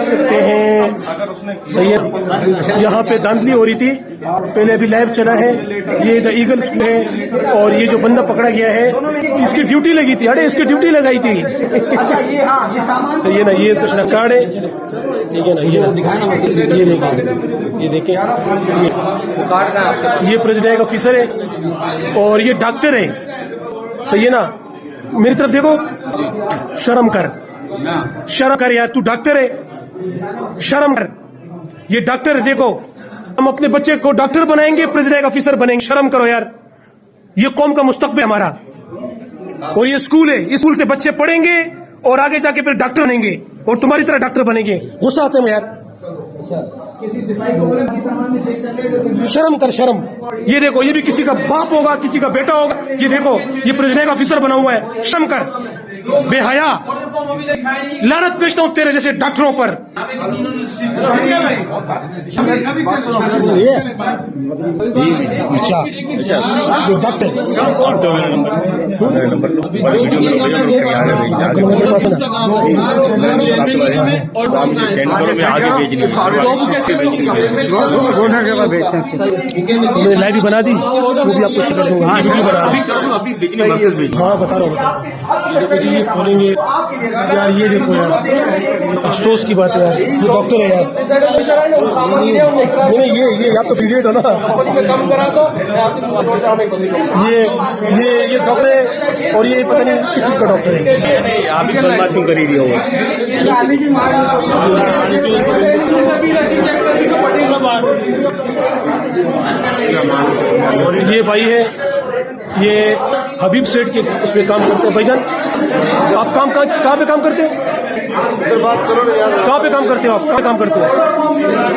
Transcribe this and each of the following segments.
सकते हैं। सही है, यहाँ पे धांधली हो रही थी, पहले अभी लाइव चला है। ये द ईगल स्कूल है और ये जो बंदा पकड़ा गया है इसकी ड्यूटी लगी थी। अरे इसकी ड्यूटी लगाई थी। सही है ना, ये इसका शनाख्त कार्ड है, ठीक है ना। ये देखें, ये प्रेसिडेंट ऑफिसर है और ये डॉक्टर है। सही है ना, मेरी तरफ देखो, शर्म कर, शर्म कर यार, तू डॉक्टर है, शर्म कर। ये डॉक्टर है, देखो हम अपने बच्चे को डॉक्टर बनाएंगे, प्रेसिडेंट ऑफिसर बनेंगे। शर्म करो यार, ये कौम का मुस्तकबिल हमारा। और ये स्कूल है, इस स्कूल से बच्चे पढ़ेंगे और आगे जाके फिर डॉक्टर बनेंगे और तुम्हारी तरह डॉक्टर बनेंगे। गुस्सा आता है यार, शर्म कर, शर्म। ये देखो, ये भी किसी का बाप होगा, किसी का बेटा होगा। ये देखो, ये प्रेसिडेंट ऑफिसर बना हुआ है। शर्म कर, बेहया। लानत पेशता हूं तेरे जैसे डॉक्टरों पर। अच्छा, डॉक्टर मैंने लाइव भी बना दी, वो भी आपको शेयर दूंगा। हाँ, बता रहा हूँ। ये खोलेंगे यार, ये देखो यार, अफसोस की बात है यार, जो डॉक्टर है यार। नहीं, ये आप तो पीरियड हो ना, ये डॉक्टर है और ये पता नहीं किस चीज का डॉक्टर है। आप ही बदमाशी कर ही होगा। ये भाई है, ये हबीब सेठ के उसमें काम करते हैं। भाईजान, आप काम कहाँ पे काम करते हो? कहाँ पे काम करते हो आप? कहाँ काम करते हो?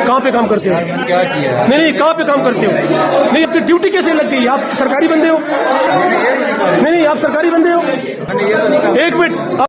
कहाँ पे काम करते हो? क्या किया? नहीं, कहाँ पे काम करते हो? नहीं, आपकी ड्यूटी कैसे लग गई? आप सरकारी बंदे हो? नहीं, आप सरकारी बंदे हो? एक मिनट।